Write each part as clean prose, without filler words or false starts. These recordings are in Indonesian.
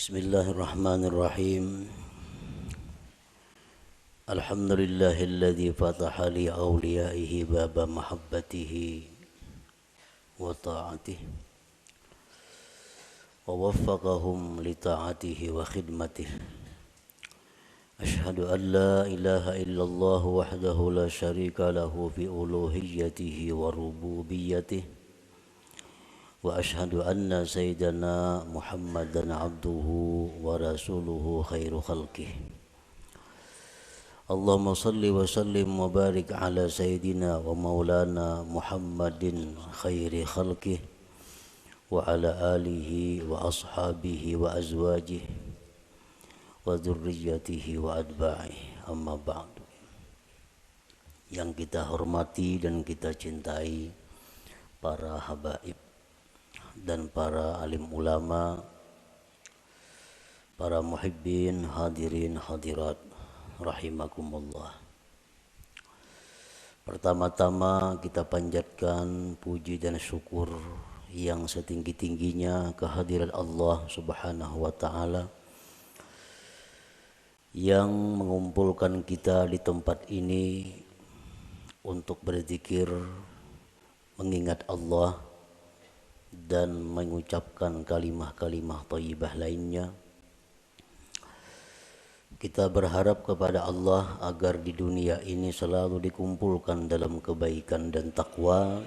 Bismillahirrahmanirrahim. Alhamdulillahilladzi fataha li awliyaihi baba mahabbatihi wa ta'atihi wa waffaqahum li ta'atihi wa khidmatihi. Ashhadu an la ilaha illallah wahdahu la syarika lahu fi uluhiyyatihi wa rububiyyatihi. Wa ashhadu anna sayyidana Muhammadan abduhu wa rasuluhu khairu khalqih. Allahumma salli wa sallim wa barik ala sayyidina wa maulana Muhammadin khairi khalqih wa ala alihi wa ashabihi wa azwajihi wa dzurriyyatihi wa atba'ihi. Amma ba'du. Yang kita hormati dan kita cintai para habaib dan para alim ulama, para muhibbin, hadirin, hadirat, rahimakumullah. Pertama-tama kita panjatkan puji dan syukur yang setinggi-tingginya kehadirat Allah Subhanahu wa ta'ala yang mengumpulkan kita di tempat ini untuk berzikir, mengingat Allah dan mengucapkan kalimah-kalimah thayyibah lainnya. Kita berharap kepada Allah agar di dunia ini selalu dikumpulkan dalam kebaikan dan takwa,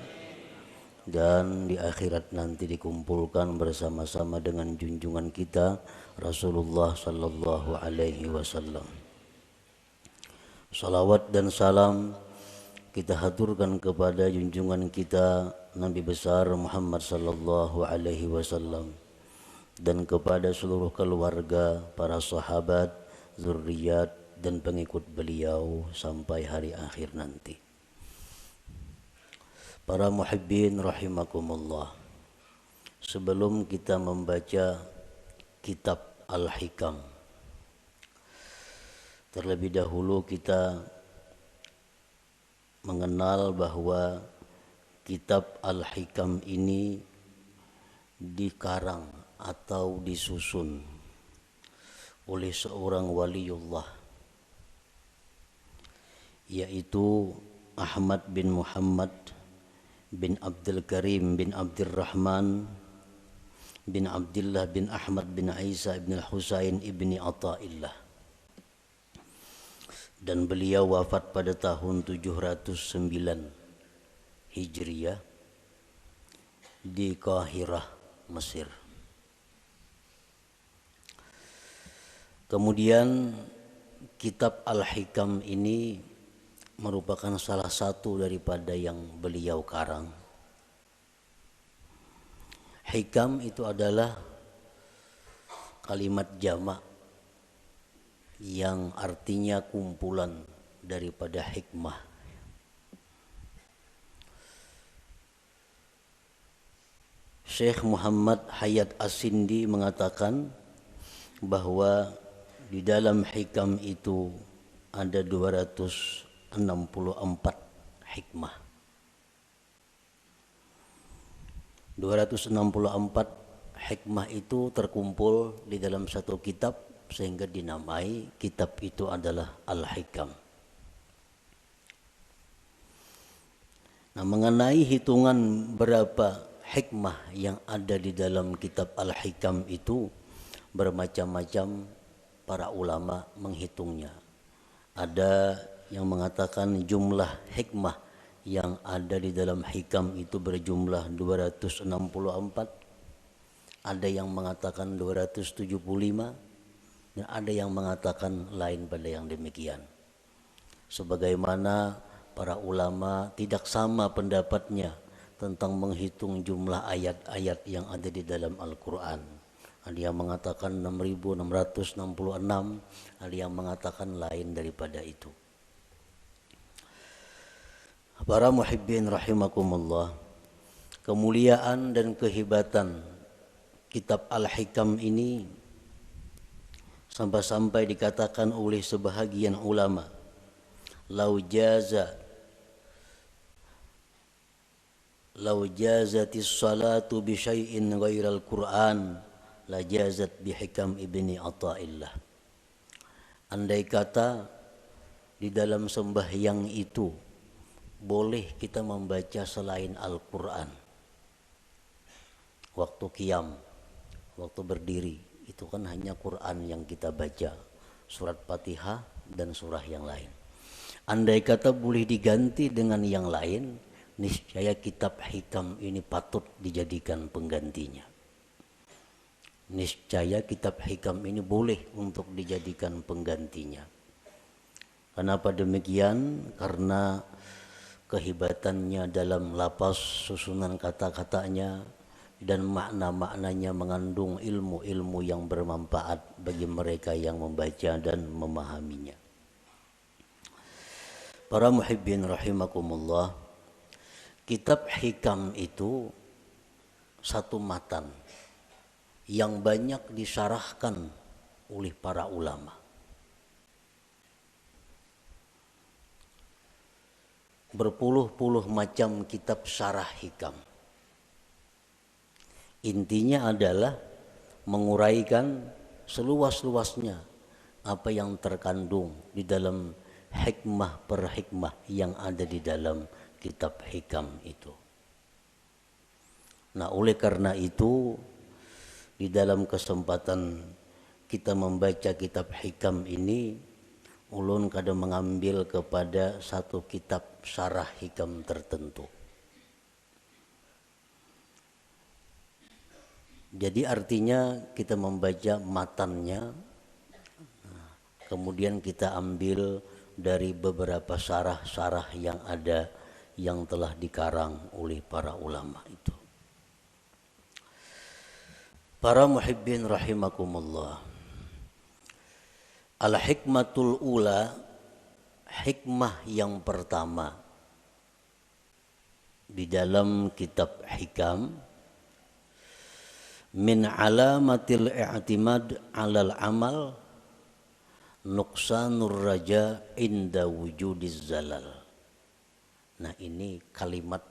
dan di akhirat nanti dikumpulkan bersama-sama dengan junjungan kita Rasulullah sallallahu alaihi wasallam. Salawat dan salam kita haturkan kepada junjungan kita Nabi besar Muhammad sallallahu alaihi wasallam dan kepada seluruh keluarga, para sahabat, zuriat dan pengikut beliau sampai hari akhir nanti. Para muhibbin rahimakumullah. Sebelum kita membaca kitab Al-Hikam, terlebih dahulu kita mengenal bahwa kitab Al-Hikam ini dikarang atau disusun oleh seorang waliullah, yaitu Ahmad bin Muhammad bin Abdul Karim bin Abdurrahman bin Abdullah bin Ahmad bin Isa bin Husain ibni Athaillah, dan beliau wafat pada tahun 709 Hijriyah di Qahirah, Mesir. Kemudian kitab Al-Hikam ini merupakan salah satu daripada yang beliau karang. Hikam itu adalah kalimat jamak yang artinya kumpulan daripada hikmah. Syekh Muhammad Hayat As-Sindi mengatakan bahwa di dalam hikam itu ada 264 hikmah. 264 hikmah itu terkumpul di dalam satu kitab sehingga dinamai kitab itu adalah Al-Hikam. Nah, mengenai hitungan berapa hikmah yang ada di dalam kitab Al-Hikam itu bermacam-macam para ulama menghitungnya. Ada yang mengatakan jumlah hikmah yang ada di dalam hikam itu berjumlah 264. Ada yang mengatakan 275 dan ada yang mengatakan lain pada yang demikian. Sebagaimana para ulama tidak sama pendapatnya tentang menghitung jumlah ayat-ayat yang ada di dalam Al-Quran. Ada yang mengatakan 6.666, ada yang mengatakan lain daripada itu. Para muhibbin rahimakumullah, kemuliaan dan kehebatan kitab Al-Hikam ini sampai-sampai dikatakan oleh sebahagian ulama, lau jazatis salatu bi syai'in ghairal Qur'an lajazat bihikam ibni Athaillah. Andai kata di dalam sembahyang itu boleh kita membaca selain Al-Quran, waktu qiyam, waktu berdiri, itu kan hanya Quran yang kita baca, surat Fatihah dan surah yang lain. Andai kata boleh diganti dengan yang lain, niscaya kitab hikam ini patut dijadikan penggantinya. Niscaya kitab hikam ini boleh untuk dijadikan penggantinya. Kenapa demikian? Karena kehebatannya dalam lapas, susunan kata-katanya, dan makna-maknanya mengandung ilmu-ilmu yang bermanfaat bagi mereka yang membaca dan memahaminya. Para muhibbin rahimakumullah, kitab hikam itu satu matan yang banyak disyarahkan oleh para ulama. Berpuluh-puluh macam kitab syarah hikam. Intinya adalah menguraikan seluas-luasnya apa yang terkandung di dalam hikmah per hikmah yang ada di dalam kitab hikam itu. Nah, oleh karena itu di dalam kesempatan kita membaca kitab hikam ini, ulun kadang mengambil kepada satu kitab syarah hikam tertentu. Jadi artinya kita membaca matannya, kemudian kita ambil dari beberapa syarah-syarah yang ada yang telah dikarang oleh para ulama itu. Para muhibbin rahimakumullah, al-hikmatul ula, hikmah yang pertama di dalam kitab hikam, min alamatil i'timad 'alal amal nuqsanur raja inda wujudiz zalal. Nah, ini kalimat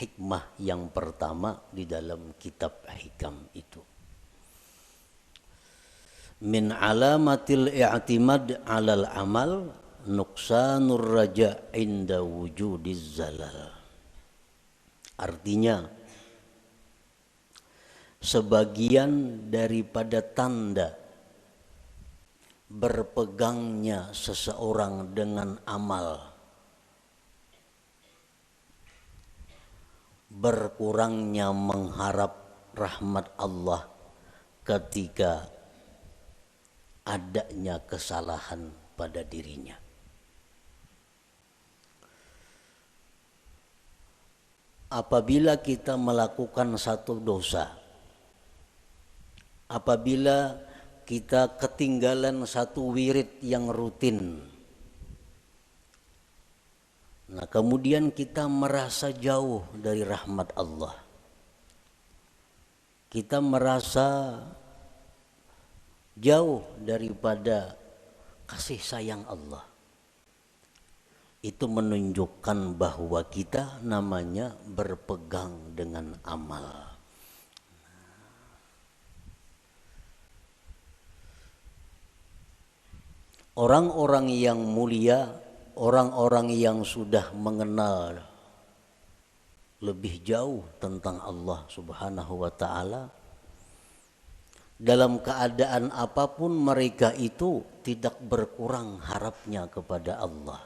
hikmah yang pertama di dalam kitab hikam itu. Min alamatil i'timad 'alal amal nuqsanur raja inda wujudiz zalal. Artinya, sebagian daripada tanda berpegangnya seseorang dengan amal, berkurangnya mengharap rahmat Allah ketika adanya kesalahan pada dirinya. Apabila kita melakukan satu dosa, apabila kita ketinggalan satu wirid yang rutin, nah kemudian kita merasa jauh dari rahmat Allah, kita merasa jauh daripada kasih sayang Allah, itu menunjukkan bahwa kita namanya berpegang dengan amal. Orang-orang yang mulia, orang-orang yang sudah mengenal lebih jauh tentang Allah Subhanahu wa ta'ala, dalam keadaan apapun mereka itu tidak berkurang harapnya kepada Allah.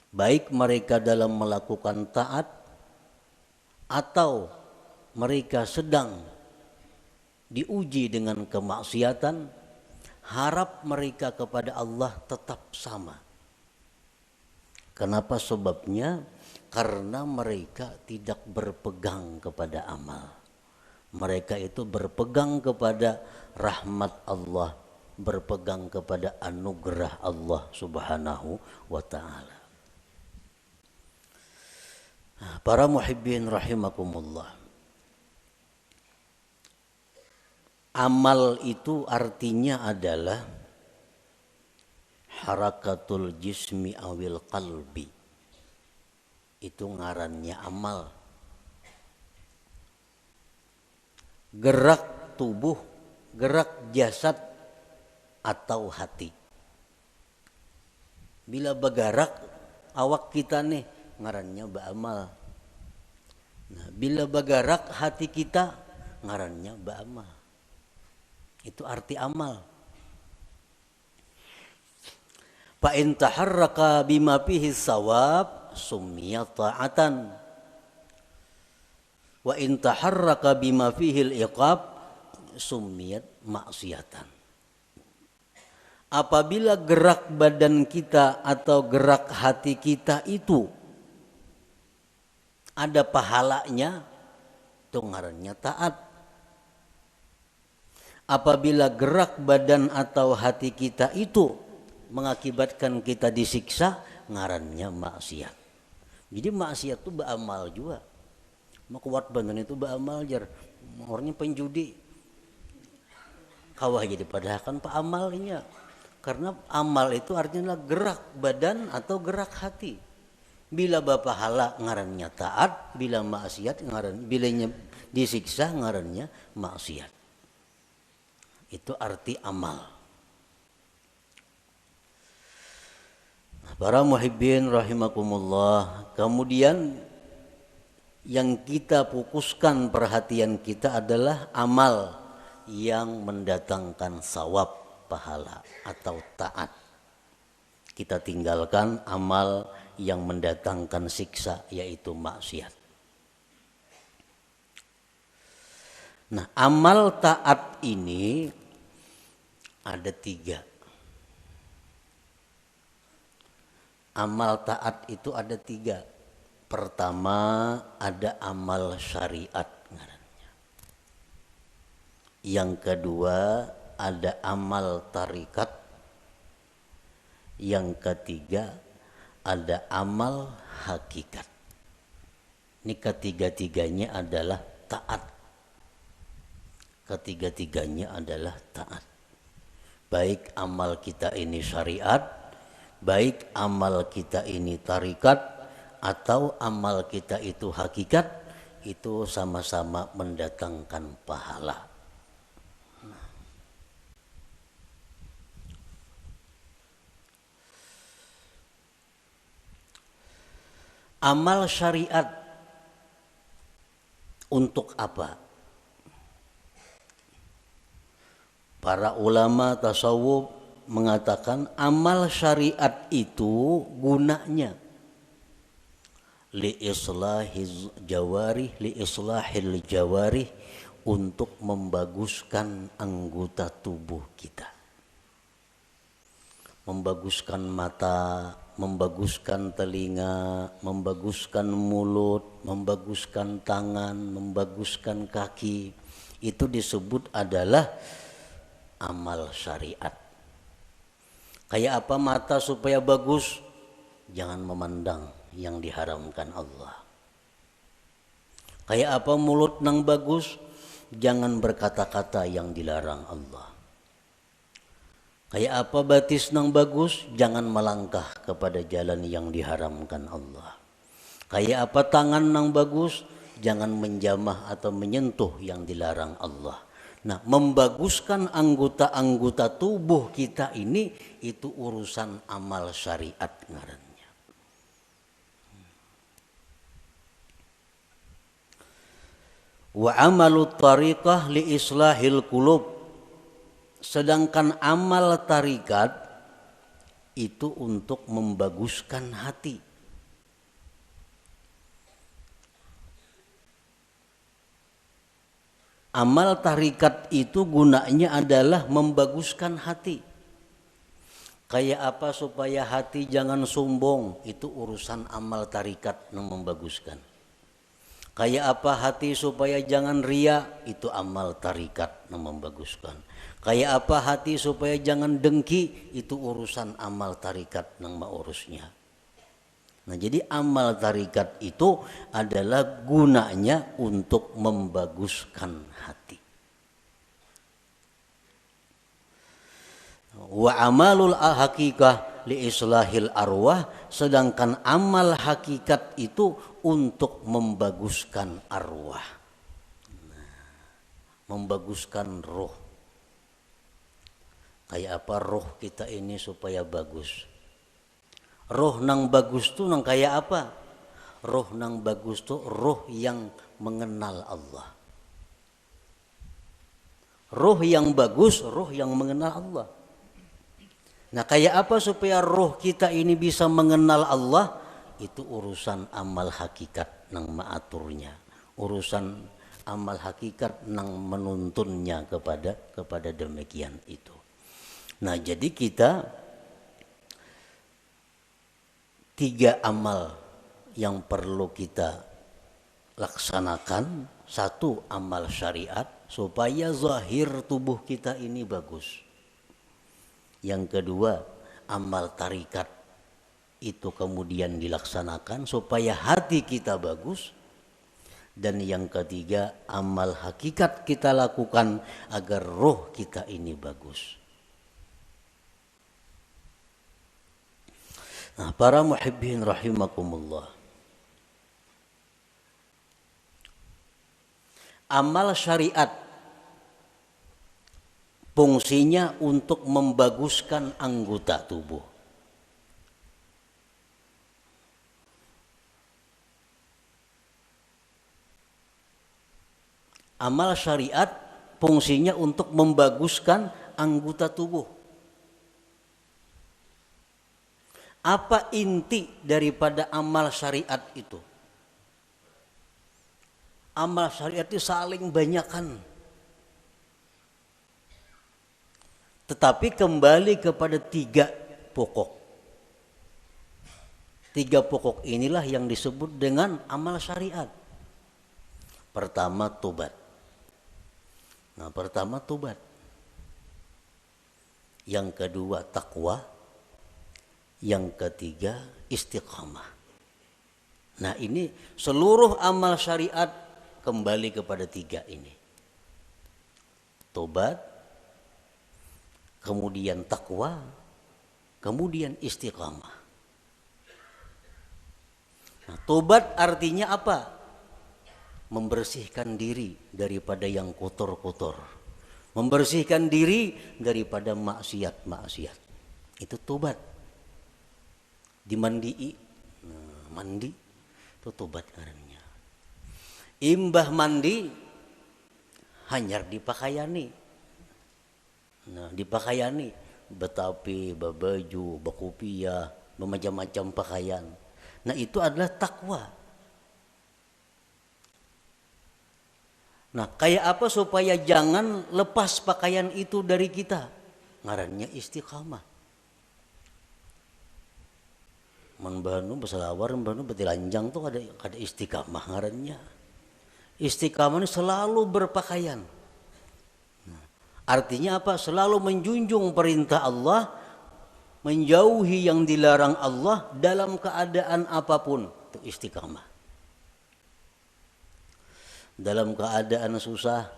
Baik mereka dalam melakukan taat atau mereka sedang diuji dengan kemaksiatan, harap mereka kepada Allah tetap sama. Kenapa sebabnya? Karena mereka tidak berpegang kepada amal. Mereka itu berpegang kepada rahmat Allah, berpegang kepada anugerah Allah Subhanahu wa ta'ala. Para muhibbin rahimakumullah, amal itu artinya adalah harakatul jismi awil qalbi. Itu ngarannya amal. gerak tubuh, gerak jasad atau hati. Bila bergerak awak kita nih ngarannya beramal. Nah, bila bergerak hati kita ngarannya beramal. Itu arti amal. Fa in taharraka bima fihi sawab summiya ta'atan. Wa in taharraka bima fihi al-iqab summiyat maksiatan. Apabila gerak badan kita atau gerak hati kita itu ada pahalanya, itu ngarannya taat. Apabila gerak badan atau hati kita itu mengakibatkan kita disiksa, ngarannya maksiat. Jadi maksiat itu beramal juga. Makuat badan itu beramal jar. Orangnya penjudi. Kawah jadi padahal kan paamalnya. Karena amal itu artinya gerak badan atau gerak hati. Bila bapahala ngarannya taat, bila maksiat bilanya disiksa ngarannya maksiat. Itu arti amal. Para muhibbin rahimakumullah, kemudian yang kita fokuskan perhatian kita adalah amal yang mendatangkan sawab, pahala atau taat. Kita tinggalkan amal yang mendatangkan siksa, yaitu maksiat. Nah, amal taat ini ada 3. Amal taat itu ada 3. Pertama ada amal syariat ngarannya. Yang kedua ada amal tarikat. Yang ketiga ada amal hakikat. Ini ketiga-tiganya adalah taat. Ketiga-tiganya adalah taat. Baik amal kita ini syariat, baik amal kita ini tarikat, atau amal kita itu hakikat, itu sama-sama mendatangkan pahala. Amal syariat untuk apa? Para ulama tasawuf mengatakan amal syariat itu gunanya li islahil jawarih, untuk membaguskan anggota tubuh kita. Membaguskan mata, membaguskan telinga, membaguskan mulut, membaguskan tangan, membaguskan kaki. Itu disebut adalah amal syariat. Kayak apa mata supaya bagus? Jangan memandang yang diharamkan Allah. Kayak apa mulut nang bagus? Jangan berkata-kata yang dilarang Allah. Kayak apa batis nang bagus? Jangan melangkah kepada jalan yang diharamkan Allah. Kayak apa tangan nang bagus? Jangan menjamah atau menyentuh yang dilarang Allah. Nah, membaguskan anggota-anggota tubuh kita ini itu urusan amal syariat ngarannya. Wa amalut tariqah li islahil qulub. Sedangkan amal tarikat itu untuk membaguskan hati. Amal tarikat itu gunanya adalah membaguskan hati. Kayak apa supaya hati jangan sombong, itu urusan amal tarikat yang membaguskan. Kayak apa hati supaya jangan ria, itu amal tarikat yang membaguskan. Kayak apa hati supaya jangan dengki, itu urusan amal tarikat yang mengurusnya. Nah, jadi amal tarikat itu adalah gunanya untuk membaguskan hati. Wa amalul hakikah li islahil arwah, sedangkan amal hakikat itu untuk membaguskan arwah. Nah, membaguskan roh. Kayak apa roh kita ini supaya bagus? Roh nang bagus tuh nang kayak apa? Roh nang bagus tuh roh yang mengenal Allah. Roh yang bagus, roh yang mengenal Allah. Nah, kayak apa supaya roh kita ini bisa mengenal Allah? Itu urusan amal hakikat nang maaturnya. Urusan amal hakikat nang menuntunnya kepada demikian itu. Nah, jadi kita 3 amal yang perlu kita laksanakan. 1, amal syariat supaya zahir tubuh kita ini bagus. Yang kedua, amal tarikat itu kemudian dilaksanakan supaya hati kita bagus. Dan yang ketiga, amal hakikat kita lakukan agar roh kita ini bagus. Nah, para muhibbin rahimakumullah, amal syariat fungsinya untuk membaguskan anggota tubuh. Amal syariat fungsinya untuk membaguskan anggota tubuh. Apa inti daripada amal syariat itu? Amal syariat itu saling banyakkan. Tetapi kembali kepada 3 pokok. 3 pokok inilah yang disebut dengan amal syariat. Pertama, tobat. Nah, pertama tobat. Yang kedua, takwa. Yang ketiga, istiqamah. Nah, ini seluruh amal syariat kembali kepada 3 ini. Tobat, kemudian takwa, kemudian istiqamah. Nah, tobat artinya apa? Membersihkan diri daripada yang kotor-kotor. Membersihkan diri daripada maksiat-maksiat. Itu tobat. Dimandii. Nah, mandi itu tobat karena. Imbah mandi hanyar dipakaiani. Nah, dipakaiani betapi, babaju, bakupia, bermacam-macam pakaian. Nah, itu adalah takwa. Nah, kayak apa supaya jangan lepas pakaian itu dari kita? Ngarannya istiqamah. Manbanu beselawar, manbanu betilanjang tuh ada istiqamah ngarannya. Istiqamah ini selalu berpakaian. Nah, artinya apa? Selalu menjunjung perintah Allah, menjauhi yang dilarang Allah dalam keadaan apapun. Itu istiqamah. Dalam keadaan susah,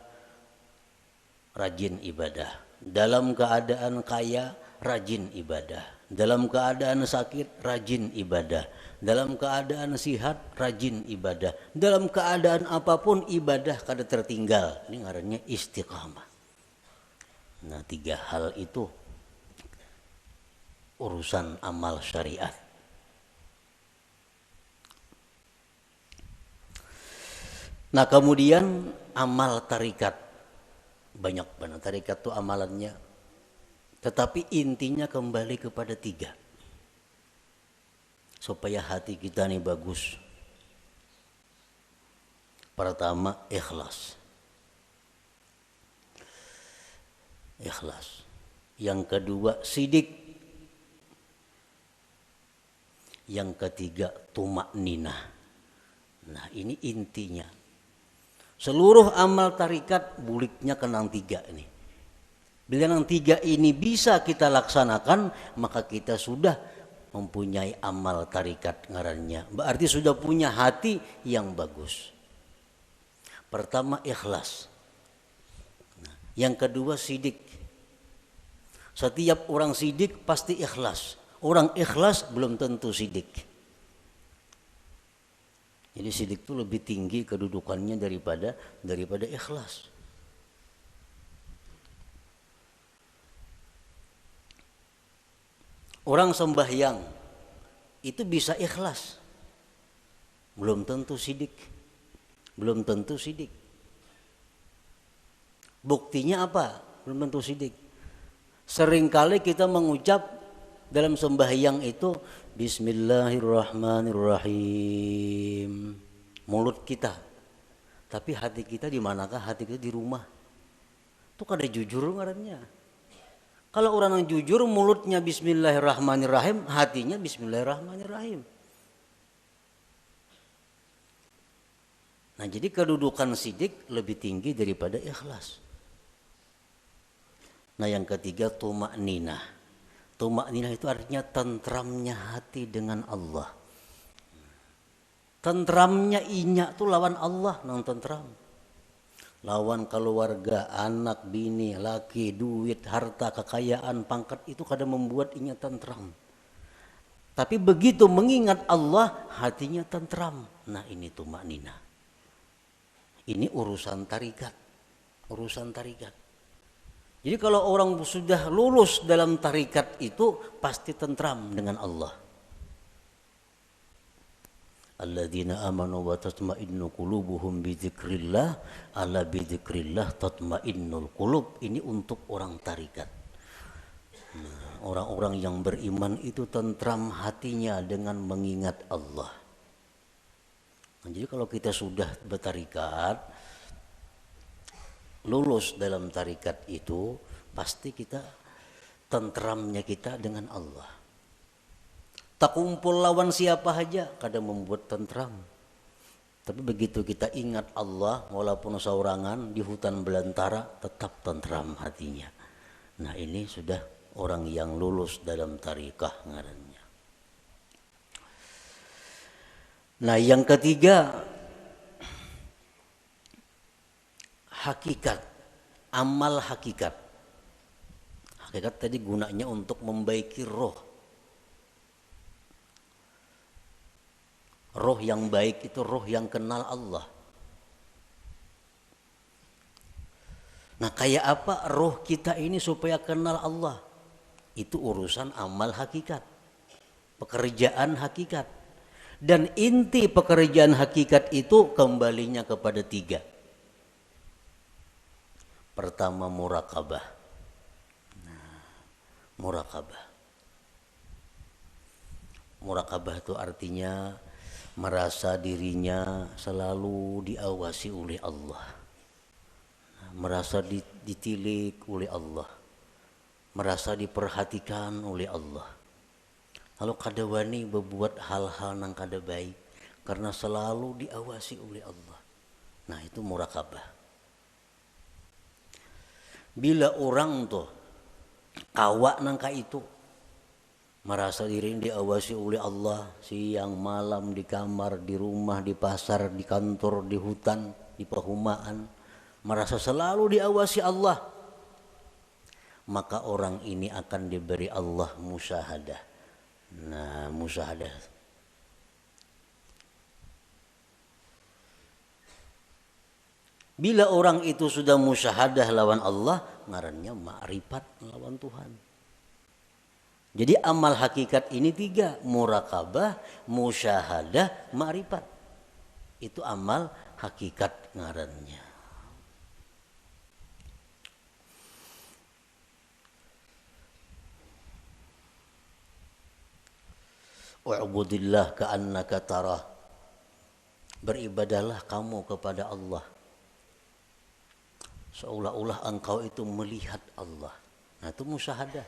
rajin ibadah. Dalam keadaan kaya, rajin ibadah. Dalam keadaan sakit, rajin ibadah. Dalam keadaan sihat, rajin ibadah. Dalam keadaan apapun ibadah kada tertinggal. Ini ngarannya istiqamah. Nah, 3 hal itu urusan amal syariat. Nah, kemudian amal tarikat. Banyak banget tarikat itu amalannya. Tetapi intinya kembali kepada 3. Supaya hati kita ini bagus. Pertama, ikhlas. Ikhlas. Yang kedua, sidik. Yang ketiga, tumakninah. Nah, ini intinya. Seluruh amal tarikat buliknya kenang 3 ini. Bila yang 3 ini bisa kita laksanakan, maka kita sudah mempunyai amal tarikat ngarannya. Berarti sudah punya hati yang bagus. Pertama, ikhlas. Nah, yang kedua, sidik. Setiap orang sidik pasti ikhlas. Orang ikhlas belum tentu sidik. Jadi sidik itu lebih tinggi kedudukannya daripada ikhlas. Orang sembahyang itu bisa ikhlas, belum tentu sidik. Belum tentu sidik. Buktinya apa? Belum tentu sidik. Seringkali kita mengucap dalam sembahyang itu Bismillahirrahmanirrahim, mulut kita. Tapi hati kita di manakah? Hati kita di rumah. Itu kada jujur ngarannya. Kalau orang yang jujur mulutnya Bismillahirrahmanirrahim, hatinya Bismillahirrahmanirrahim. Nah, jadi kedudukan sidik lebih tinggi daripada ikhlas. Nah, yang ketiga tumakninah. Tumakninah itu artinya tentramnya hati dengan Allah. Tentramnya inya tuh lawan Allah nang tentram. Lawan keluarga, anak, bini, laki, duit, harta, kekayaan, pangkat itu kadang membuat inya tentram. Tapi begitu mengingat Allah, hatinya tentram. Nah, ini tumakninah. Ini urusan tarikat. Urusan tarikat. Jadi kalau orang sudah lulus dalam tarikat itu pasti tentram dengan Allah. Alladzina amanu wa tatma'innu qulubuhum bidzikrillah, ala bidzikrillah tatma'innul qulub. Ini untuk orang tarikat. Nah, orang-orang yang beriman itu tentram hatinya dengan mengingat Allah. Nah, jadi kalau kita sudah bertarikat, lulus dalam tarikat itu, pasti kita tentramnya kita dengan Allah. Tak kumpul lawan siapa saja kadang membuat tentram. Tapi begitu kita ingat Allah, walaupun saurangan di hutan belantara, tetap tentram hatinya. Nah, ini sudah orang yang lulus dalam tarikah ngarannya. Nah, yang ketiga hakikat, amal hakikat. Hakikat tadi gunanya untuk membaiki roh. Roh yang baik itu roh yang kenal Allah. Nah, kayak apa roh kita ini supaya kenal Allah? Itu urusan amal hakikat, pekerjaan hakikat. Dan inti pekerjaan hakikat itu kembalinya kepada tiga. Pertama murakabah. Nah, murakabah. Murakabah itu artinya merasa dirinya selalu diawasi oleh Allah. Nah, merasa ditilik oleh Allah. Merasa diperhatikan oleh Allah. Lalu kada wani berbuat hal-hal yang kada baik karena selalu diawasi oleh Allah. Nah, itu murakabah. Bila orang tuh kawak nangka itu merasa diri diawasi oleh Allah siang malam di kamar, di rumah, di pasar, di kantor, di hutan, di perumahan, merasa selalu diawasi Allah, maka orang ini akan diberi Allah musyahadah. Nah, musyahadah. Bila orang itu sudah musyahadah lawan Allah, ngarannya ma'rifat lawan Tuhan. Jadi amal hakikat ini tiga, murakabah, musyahadah, ma'rifat. Itu amal hakikat ngarannya. Wa'budillah ka'annaka tarah. Beribadahlah kamu kepada Allah seolah-olah engkau itu melihat Allah. Nah, itu musyahadah.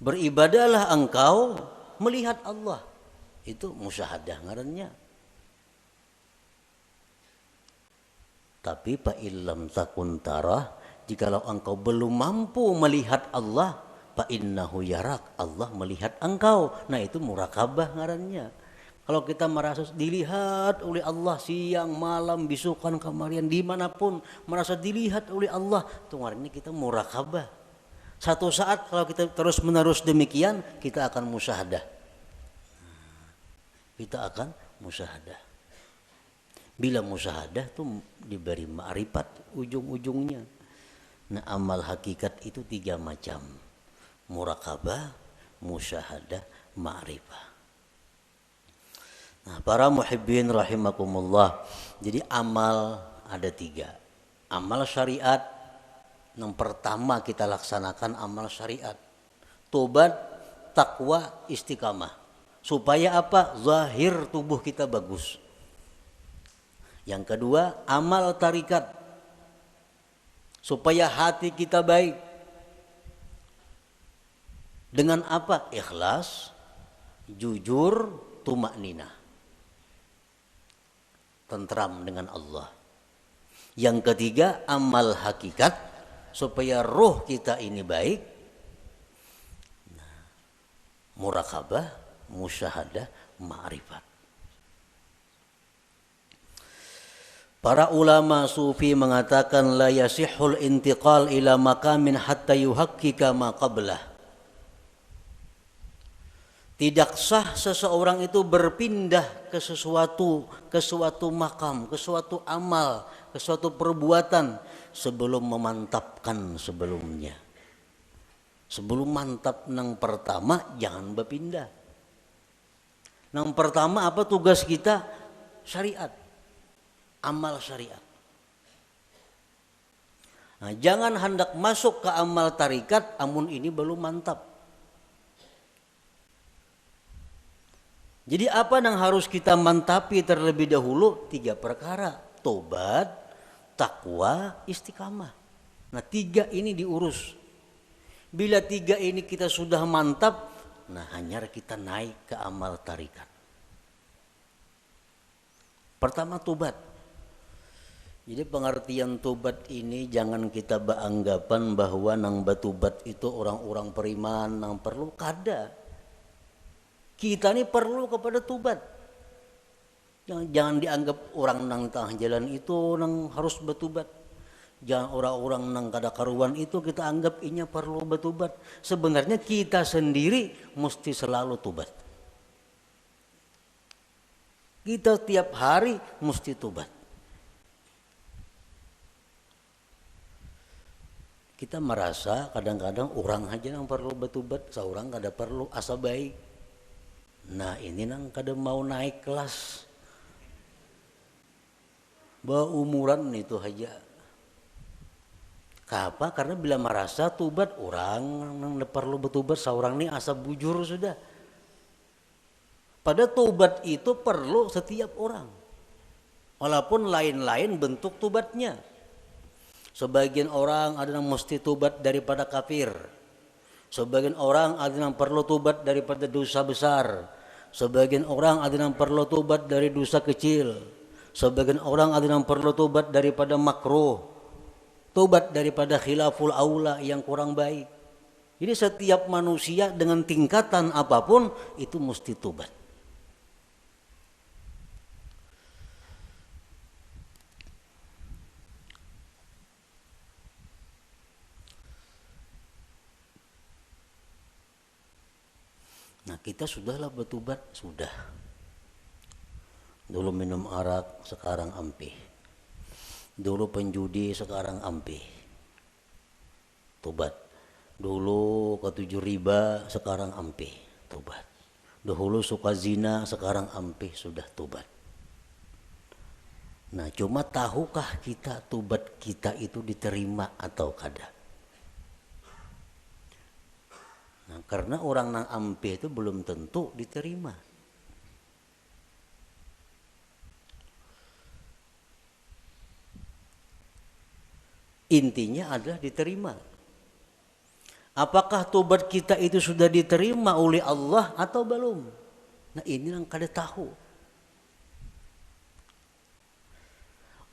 Beribadahlah engkau melihat Allah. Itu musyahadah ngarannya. Tapi fa illam takun tarah, jikalau engkau belum mampu melihat Allah, fa innahu yarak, Allah melihat engkau. Nah, itu murakabah ngarannya. Kalau kita merasa dilihat oleh Allah siang, malam, bisukan, kamarian, dimanapun merasa dilihat oleh Allah, itu ngarannya kita murakabah. Satu saat kalau kita terus menerus demikian, kita akan musyahadah. Kita akan musyahadah. Bila musyahadah itu diberi ma'rifat ujung-ujungnya. Nah, amal hakikat itu tiga macam. Murakabah, musyahadah, ma'rifah. Nah, para muhibbin rahimakumullah. Jadi amal ada 3. Amal syariat, yang pertama kita laksanakan amal syariat. Tobat, takwa, istiqamah. Supaya apa? Zahir tubuh kita bagus. Yang kedua, amal tarikat. Supaya hati kita baik. Dengan apa? Ikhlas, jujur, tumakninah. Tentram dengan Allah. Yang ketiga, amal hakikat, supaya roh kita ini baik. Murakabah, musyahadah, ma'rifat. Para ulama sufi mengatakan la yasihul intiqal ila makamin hatta yuhakkika ma qablah. Tidak sah seseorang itu berpindah ke suatu makam, ke suatu amal, ke suatu perbuatan sebelum memantapkan sebelumnya. Sebelum mantap nang pertama jangan berpindah. Nang pertama apa tugas kita? Syariat. Amal syariat. Nah, jangan hendak masuk ke amal tarikat amun ini belum mantap. Jadi apa yang harus kita mantapi terlebih dahulu? 3 perkara. Tobat, takwa, istiqamah. Nah 3 ini diurus. Bila 3 ini kita sudah mantap, nah hanya kita naik ke amal tarikat. Pertama tobat. Jadi pengertian tobat ini jangan kita beranggapan bahwa nang batubat itu orang-orang beriman nang perlu kada. Kita ini perlu kepada tobat. Jangan dianggap orang nang tengah jalan itu nang harus bertobat. Jangan orang-orang nang kada karuan itu kita anggap inya perlu bertobat. Sebenarnya kita sendiri mesti selalu tobat. Kita tiap hari mesti tobat. Kita merasa kadang-kadang orang aja yang perlu bertobat, seorang kada perlu, asa baik. Nah ini nang kada mau naik kelas. Umuran itu aja. Kenapa? Karena bila merasa tobat orang nang perlu bertobat, seorang ini asa bujur sudah. Pada tobat itu perlu setiap orang. Walaupun lain-lain bentuk tobatnya. Sebagian orang ada yang mesti tobat daripada kafir. Sebagian orang ada yang perlu tobat daripada dosa besar. Sebagian orang ada yang perlu tobat dari dosa kecil. Sebagian orang ada yang perlu tobat daripada makruh. Tobat daripada khilaful aula yang kurang baik. Jadi setiap manusia dengan tingkatan apapun itu mesti tobat. Nah kita sudahlah bertobat, sudah. Dulu minum arak, sekarang ampih. Dulu penjudi, sekarang ampih. Tobat. Dulu ketujuh riba, sekarang ampih. Tobat. Dahulu suka zina, sekarang ampih, sudah tobat. Nah cuma tahukah kita tobat kita itu diterima atau kada? Nah, karena orang nang ampih itu belum tentu diterima. Intinya adalah diterima. Apakah tobat kita itu sudah diterima oleh Allah atau belum? Nah ini yang kada tahu.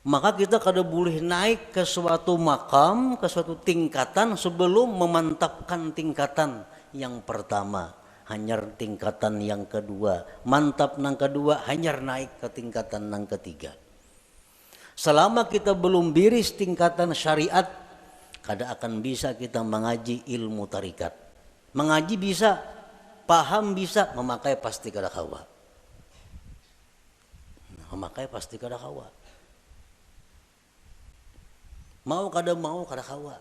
Maka kita kada boleh naik ke suatu makam, ke suatu tingkatan sebelum memantapkan tingkatan yang pertama, hanyar tingkatan yang kedua, mantap nang kedua, hanyar naik ke tingkatan nang ketiga. Selama kita belum biris tingkatan syariat, kada akan bisa kita mengaji ilmu tarikat. Mengaji bisa, paham bisa, memakai pasti kada kawa. Memakai pasti kada kawa. Mau kada kawa.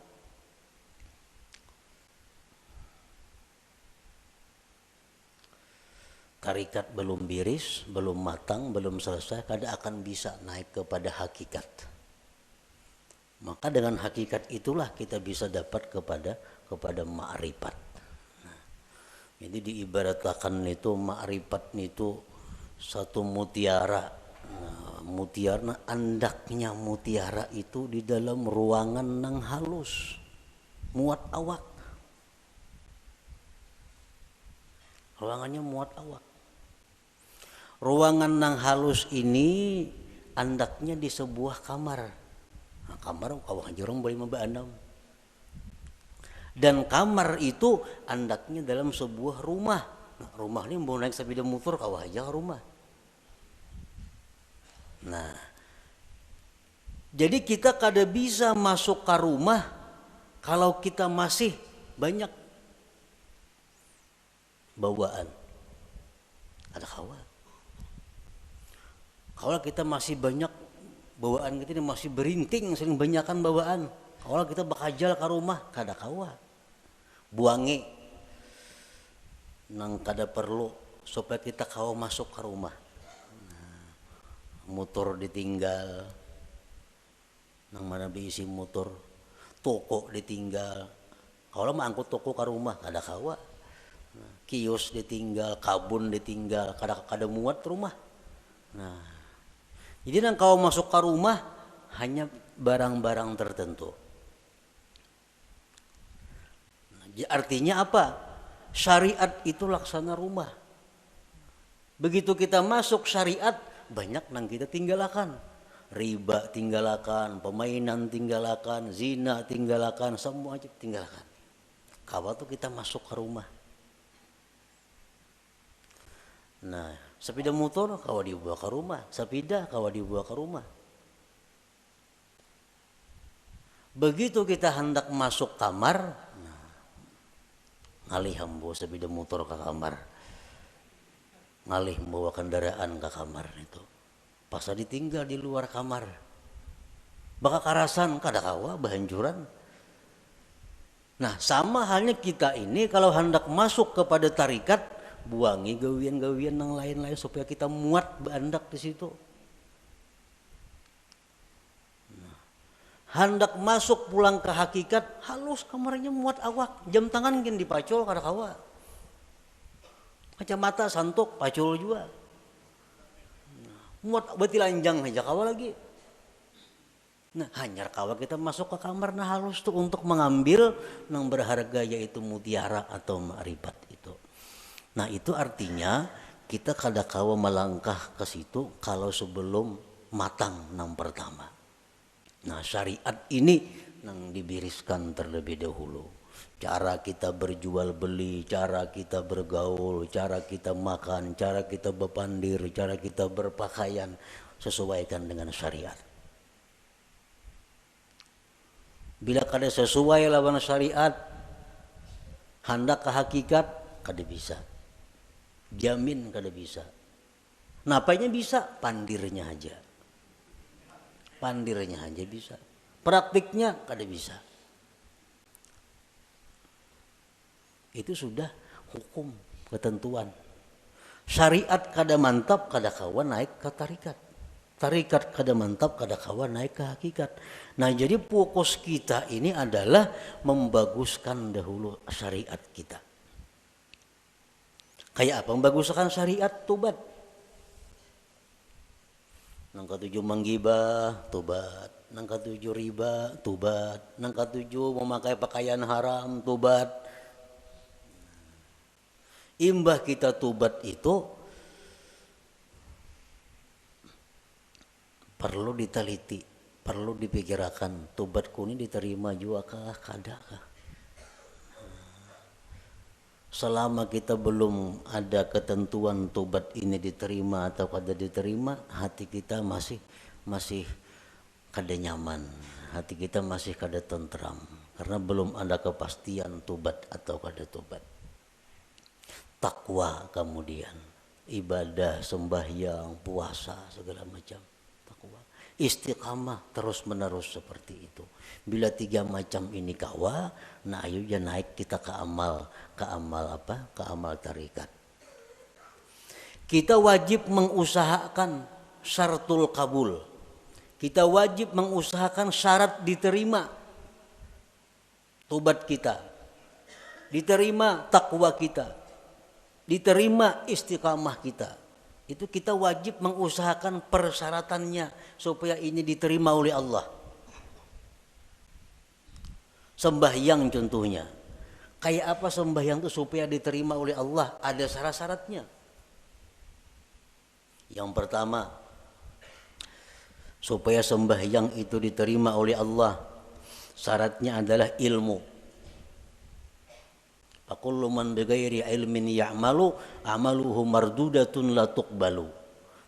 tarikat belum biris, belum matang, belum selesai, kada akan bisa naik kepada hakikat. Maka dengan hakikat itulah kita bisa dapat kepada ma'rifat. Nah, jadi diibaratkan itu ma'rifat itu satu mutiara. Nah, mutiara andaknya mutiara itu di dalam ruangan nang halus, muat awak. Ruangannya muat awak. Ruangan nang halus ini andaknya di sebuah kamar. Nah, kamar kawah jorong boleh membaandam. Dan kamar itu andaknya dalam sebuah rumah. Nah, rumah ini mau naik sepeda motor kawah aja ke rumah. Nah, jadi kita kada bisa masuk ke rumah kalau kita masih banyak bawaan. Ada kawan. Kalau kita masih banyak bawaan kita ini masih berinting, sering banyakan bawaan. Kalau kita bakajal ke rumah, kada kawa. Buangi nang kada perlu supaya kita kawa masuk ke rumah. Nah, motor ditinggal, nang mana diisi motor, toko ditinggal. Kalau mau angkut toko ke rumah, kada kawa. Nah, kios ditinggal, kabun ditinggal, kada muat rumah. Nah, jadi nang kau masuk ke rumah hanya barang-barang tertentu. Nah, artinya apa? Syariat itu laksana rumah. Begitu kita masuk syariat, banyak nang kita tinggalkan. Riba tinggalkan, permainan tinggalkan, zina tinggalkan, semua aja tinggalkan. Kawa tuh kita masuk ke rumah. Nah, sepeda motor kawa dibawa ke rumah, sepeda kawa dibawa ke rumah. Begitu kita hendak masuk kamar, nah, ngalih bawa sepeda motor ke kamar, ngalih bawa kendaraan ke kamar itu, pas ditinggal di luar kamar, bakal karasan kada kawa bahanjuran. Nah, sama halnya kita ini kalau hendak masuk kepada tarikat, buangi gawian-gawian yang lain-lain supaya kita muat bandak di situ. Nah, hendak masuk pulang ke hakikat, halus kamarnya muat awak, jam tangan gini dipacul kada kawa. Kacamata santok pacul juga. Nah, muat beti lanjang aja kawa lagi. Nah, hanya kawa kita masuk ke kamar nah halus tuh untuk mengambil yang berharga yaitu mutiara atau ma'rifat itu. Nah, itu artinya kita kada kawa melangkah ke situ kalau sebelum matang nang pertama. Nah, syariat ini nang dibiriskan terlebih dahulu. Cara kita berjual beli, cara kita bergaul, cara kita makan, cara kita berpandir, cara kita berpakaian sesuaikan dengan syariat. Bila kada sesuai lawan syariat, hendak ke hakikat kada bisa. Jamin kada bisa. Napanya bisa? Pandirnya aja. Pandirnya aja bisa. Praktiknya kada bisa. Itu sudah hukum, ketentuan. Syariat kada mantap kada kawan naik ke tarikat. Tarikat kada mantap kada kawan naik ke hakikat. Nah, jadi fokus kita ini adalah membaguskan dahulu syariat kita. Kayak apa membaguskan syariat? Tobat. Nang ketujuh menggibah, tobat. Nang ketujuh riba, tobat. Nang ketujuh memakai pakaian haram, tobat. Imbah kita tobat itu perlu diteliti, perlu dipikirkan. Tobatku ini diterima juga kah, kada kah? Selama kita belum ada ketentuan tobat ini diterima atau kada diterima, hati kita masih kada nyaman, hati kita masih kada tentram karena belum ada kepastian tobat atau kada tobat. Takwa kemudian ibadah, sembahyang, puasa segala macam, takwa, istiqamah terus menerus seperti itu. Bila 3 macam ini kawa, nah ayo ya naik kita ke amal apa? Ke amal tarikat. Kita wajib mengusahakan syaratul kabul. Kita wajib mengusahakan syarat diterima tobat kita, diterima takwa kita, diterima istiqamah kita. Itu kita wajib mengusahakan persyaratannya supaya ini diterima oleh Allah. Sembahyang contohnya. Kayak apa sembahyang itu supaya diterima oleh Allah? Ada syarat-syaratnya. Yang pertama, supaya sembahyang itu diterima oleh Allah, syaratnya adalah ilmu. Fakullu man bighairi ilmin ya'malu amaluhu mardudatun la tuqbalu.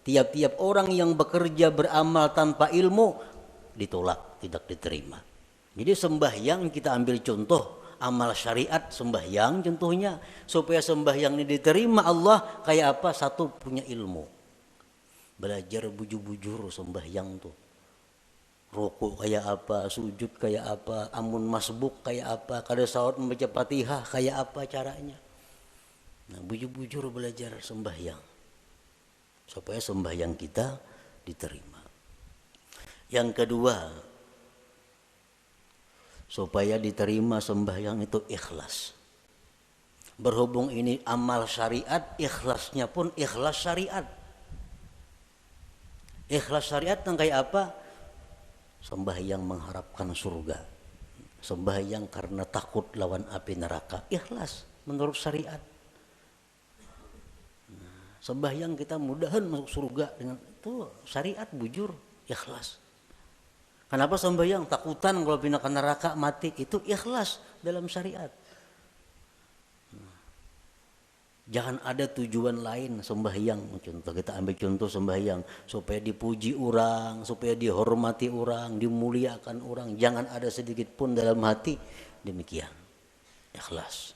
Tiap-tiap orang yang bekerja beramal tanpa ilmu ditolak, tidak diterima. Jadi sembahyang kita ambil contoh amal syariat sembahyang contohnya, supaya sembahyang ini diterima Allah kayak apa? Satu, punya ilmu. Belajar bujur-bujur sembahyang tuh. Rukuk kayak apa, sujud kayak apa, amun masbuk kayak apa, kada salat membaca Fatihah kayak apa caranya. Nah, bujur-bujur belajar sembahyang supaya sembahyang kita diterima. Yang kedua, supaya diterima sembahyang itu ikhlas. Berhubung ini amal syariat, ikhlasnya pun ikhlas syariat. Ikhlas syariat yang kayak apa? Sembahyang mengharapkan surga, sembahyang karena takut lawan api neraka, ikhlas menurut syariat. Sembahyang kita mudahan masuk surga dengan itu syariat bujur, ikhlas. Kenapa sembahyang? Takutan kalau pindah ke neraka mati, itu ikhlas dalam syariat. Jangan ada tujuan lain sembahyang. Contoh, kita ambil contoh sembahyang supaya dipuji orang, supaya dihormati orang, dimuliakan orang. Jangan ada sedikit pun dalam hati demikian. Ikhlas.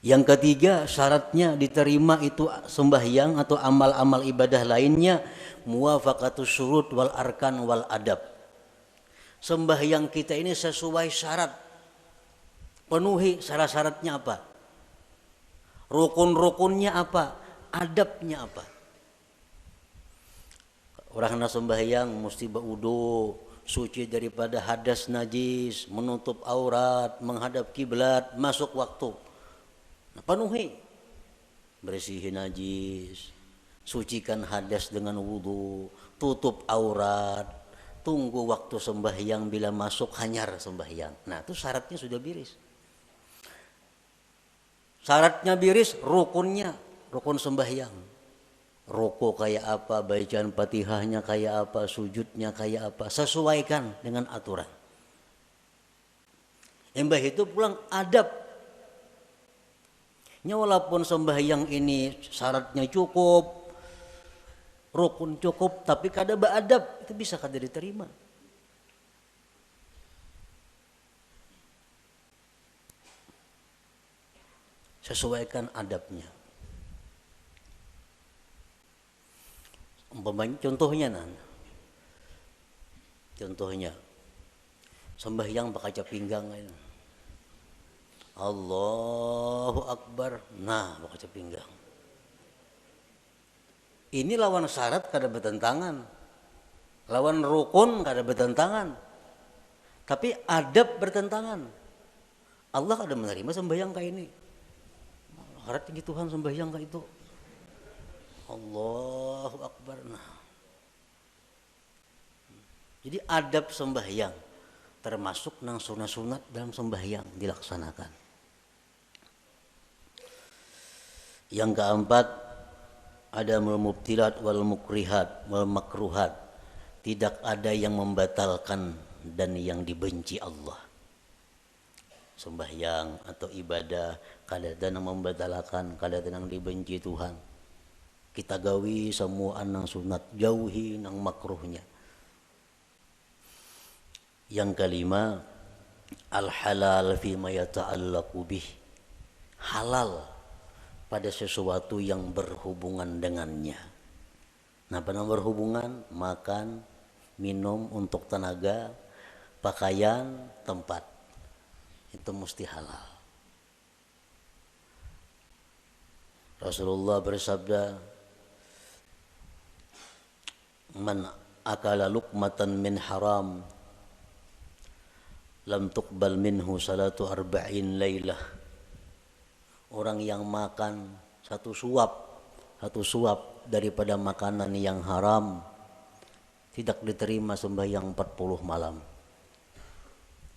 Yang ketiga, syaratnya diterima itu sembahyang atau amal-amal ibadah lainnya, muwafaqatus syurut wal arkan wal adab. Sembahyang kita ini sesuai syarat. Penuhi syarat-syaratnya apa? Rukun-rukunnya apa? Adabnya apa? Orang hendak sembahyang mesti berwudu, suci daripada hadas najis, menutup aurat, menghadap kiblat, masuk waktu. Nah, penuhi. Bersihin najis, sucikan hadas dengan wudu, tutup aurat, tunggu waktu sembahyang, bila masuk hanyar sembahyang. Nah, itu syaratnya sudah biris. Syaratnya biris, rukunnya, rukun sembahyang. Rukuk kayak apa, bacaan Fatihahnya kayak apa, sujudnya kayak apa, sesuaikan dengan aturan. Embah itu pulang adab. Walaupun sembahyang ini syaratnya cukup, rukun cukup, tapi kada beadab, itu bisa kada diterima. Sesuaikan adabnya. Contohnya contohnya sembahyang pakai pinggang ini. Allahu Akbar, nah pakai pinggang. Ini lawan syarat kada bertentangan, lawan rukun kada bertentangan, tapi adab bertentangan. Allah kada menerima sembahyang kayak ini. Harap tinggi Tuhan sembahyang kayak itu. Allahu Akbar. Nah. Jadi adab sembahyang termasuk nang sunat-sunat dalam sembahyang dilaksanakan. Yang keempat, ada mubtilat wal mukrihat wal makruhat. Tidak ada yang membatalkan dan yang dibenci Allah. Sembahyang atau ibadah kadang-kadang membatalkan, kadang-kadang dibenci Tuhan. Kita gawi semua nang sunat, jauhi nang makruhnya. Yang kelima, al halal fi ma yata'allaqu bih. Halal pada sesuatu yang berhubungan dengannya. Nah, pada berhubungan, makan, minum untuk tenaga, pakaian, tempat. Itu mesti halal. Rasulullah bersabda, man akala luqmatan min haram lam tuqbal minhu salatu arba'in lailah. Orang yang makan satu suap daripada makanan yang haram tidak diterima sembahyang 40 malam.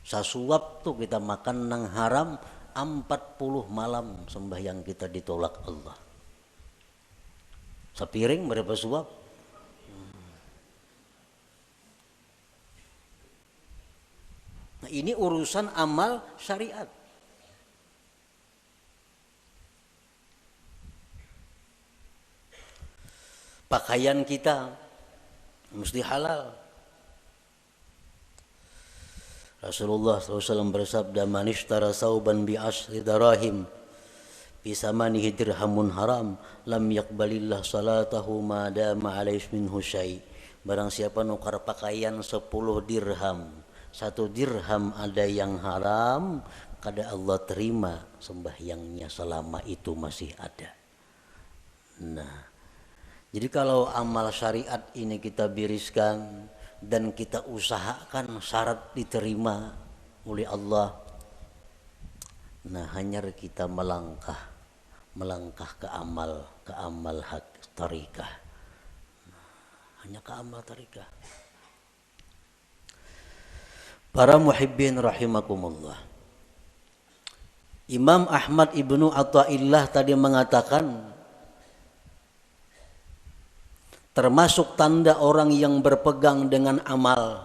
Sasuap tuh kita makan nang haram 40 malam sembahyang kita ditolak Allah. Sepiring berapa suap? Nah, ini urusan amal syariat. Pakaian kita mesti halal. Rasulullah SAW bersabda, man ishtara sauban bi ashri darahim bi samanihi dirhamun haram lam yaqbalillah salatahu ma dama alaihi minhu syai. Barang siapa nukar pakaian 10 dirham, 1 dirham ada yang haram, kada Allah terima sembahyangnya selama itu masih ada. Nah, jadi kalau amal syariat ini kita biriskan dan kita usahakan syarat diterima oleh Allah, nah hanya kita melangkah ke amal hak tarikah, hanya ke amal tarikah. Para muhibbin rahimakumullah, Imam Ahmad ibnu Athaillah tadi mengatakan, termasuk tanda orang yang berpegang dengan amal,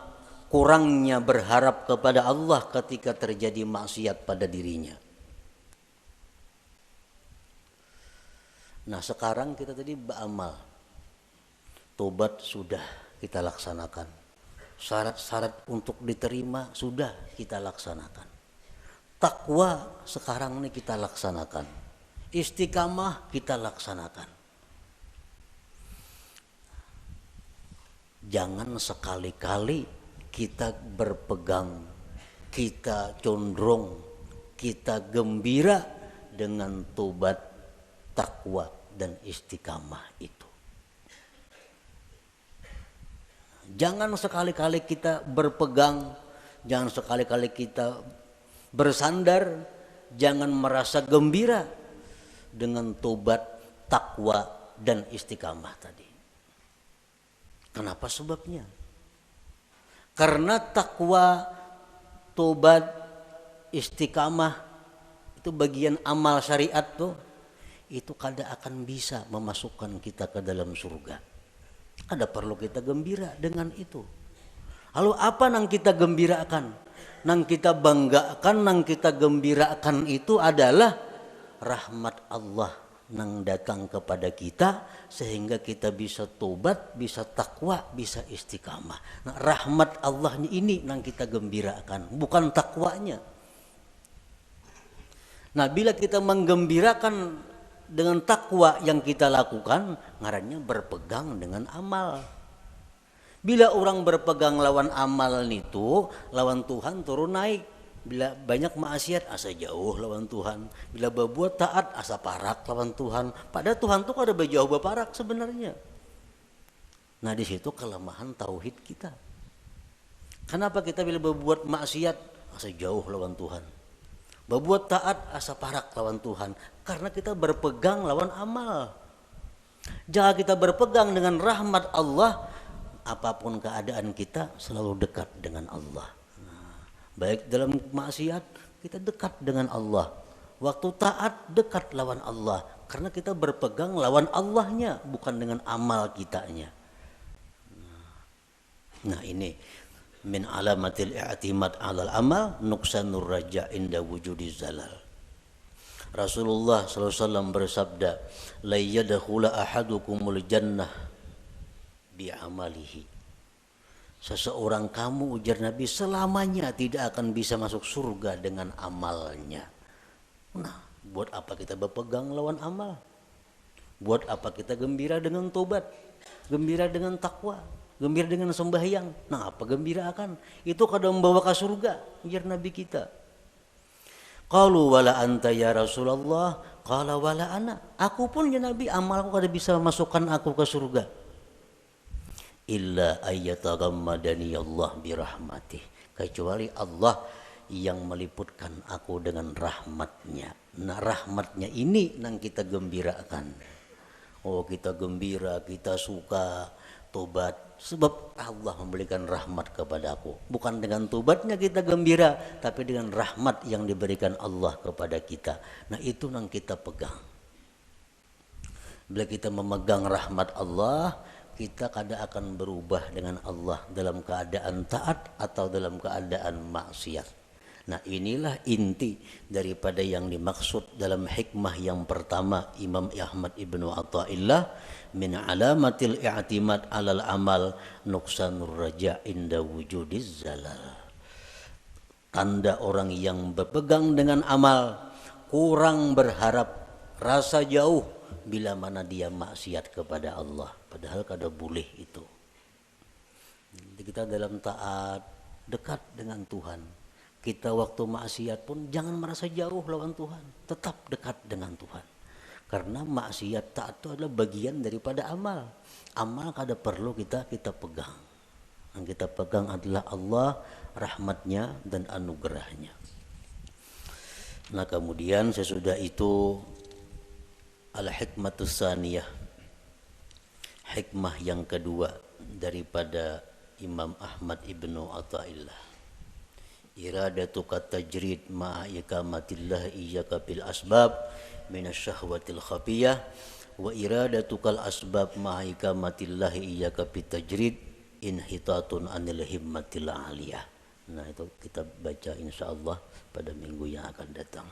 kurangnya berharap kepada Allah ketika terjadi maksiat pada dirinya. Nah, sekarang kita tadi beramal, tobat sudah kita laksanakan, syarat-syarat untuk diterima sudah kita laksanakan, takwa sekarang ini kita laksanakan, istiqamah kita laksanakan. Jangan sekali-kali kita berpegang, kita condong, kita gembira dengan tobat, takwa dan istiqamah itu. Jangan sekali-kali kita berpegang, jangan sekali-kali kita bersandar, jangan merasa gembira dengan tobat, takwa dan istiqamah tadi. Kenapa sebabnya? Karena takwa, tobat, istiqamah itu bagian amal syariat tuh, itu kada akan bisa memasukkan kita ke dalam surga. Ada perlu kita gembira dengan itu. Lalu apa nang kita gembirakan? Nang kita banggakan, nang kita gembirakan itu adalah rahmat Allah nang datang kepada kita sehingga kita bisa tobat, bisa takwa, bisa istiqamah. Nah, rahmat Allahnya ini nang kita gembirakan, bukan takwanya. Nah, bila kita menggembirakan dengan takwa yang kita lakukan, ngarannya berpegang dengan amal. Bila orang berpegang lawan amal itu, lawan Tuhan turun naik. Bila banyak maksiat asa jauh lawan Tuhan, bila berbuat taat asa parak lawan Tuhan. Padahal Tuhan tuh ada berjauh berparak sebenarnya. Nah, di situ kelemahan tauhid kita. Kenapa kita bila berbuat maksiat asa jauh lawan Tuhan, berbuat taat asa parak lawan Tuhan? Karena kita berpegang lawan amal. Jangan kita berpegang dengan rahmat Allah, apapun keadaan kita selalu dekat dengan Allah. Baik dalam maksiat kita dekat dengan Allah, waktu taat dekat lawan Allah, karena kita berpegang lawan Allahnya, bukan dengan amal kitanya. Nah, ini min alamatil i'timad 'alal amal nuqsanur raja inda wujudiz zalal. Rasulullah SAW bersabda, la yadkhula ahadukumul jannah bi amalihi. Seseorang kamu, ujar Nabi, selamanya tidak akan bisa masuk surga dengan amalnya. Nah, buat apa kita berpegang lawan amal? Buat apa kita gembira dengan tobat, gembira dengan takwa, gembira dengan sembahyang? Nah, apa gembira akan? Itu kadang membawa ke surga, ujar Nabi kita. Qalu wala anta ya Rasulullah, Qala wala ana, aku pun ya Nabi, amalku kada bisa masukkan aku ke surga. Illa ayyatagammadani Allah birahmatih, kecuali Allah yang meliputkan aku dengan rahmatnya. Nah rahmatnya ini yang kita gembirakan. Oh kita gembira, kita suka tobat sebab Allah memberikan rahmat kepada aku. Bukan dengan tobatnya kita gembira, tapi dengan rahmat yang diberikan Allah kepada kita. Nah itu yang kita pegang. Bila kita memegang rahmat Allah, kita kada akan berubah dengan Allah dalam keadaan taat atau dalam keadaan maksiat. Nah inilah inti daripada yang dimaksud dalam hikmah yang pertama Imam Ahmad Ibnu Athaillah, min alamatil i'timad alal amal nuksanur raja inda wujudiz zalal. Tanda orang yang berpegang dengan amal, kurang berharap, rasa jauh bila mana dia maksiat kepada Allah. Padahal kada boleh itu. Jadi kita dalam taat dekat dengan Tuhan. Kita waktu maksiat pun jangan merasa jauh lawan Tuhan, tetap dekat dengan Tuhan. Karena maksiat taat itu adalah bagian daripada amal. Amal kada perlu kita pegang. Yang kita pegang adalah Allah, rahmatnya dan anugerahnya. Nah kemudian sesudah itu al-hikmatus saniyah, hikmah yang kedua daripada Imam Ahmad Ibnu Athaillah. Iradatuka tajrid ma'a ikamatillah iyyaka bil asbab minasyahwatil khafiyah wa iradatukal asbab ma'a ikamatillah iyyaka bit tajrid inhitatun anil himmatil aliyah. Nah itu kita baca insyaallah pada minggu yang akan datang.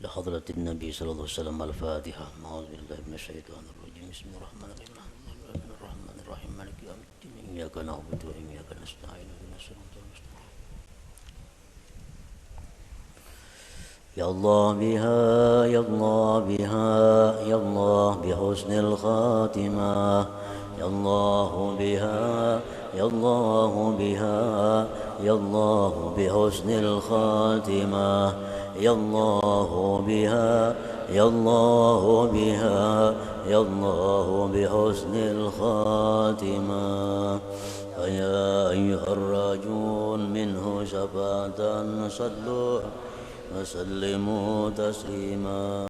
La hadratin Nabi sallallahu alaihi wasallam al-Fatihah. A'udzubillahi minasyaitonir rajim. Bismillahirrahmanirrahim. Bismillahirrahmanirrahim. Maliki yaumiddin. Iyyaka na'budu wa iyyaka nasta'in. Ya Allah biha, ya Allah biha, ya Allah bihusnil khatimah. Ya Allah biha, ya Allah biha, ya Allah bihusnil khatimah. Ya Allah biha, ya Allah biha, ya Allah bihusnil khatimah. Ya ayyuhar rajun minhu syafatan sallu وسلموا تسليما.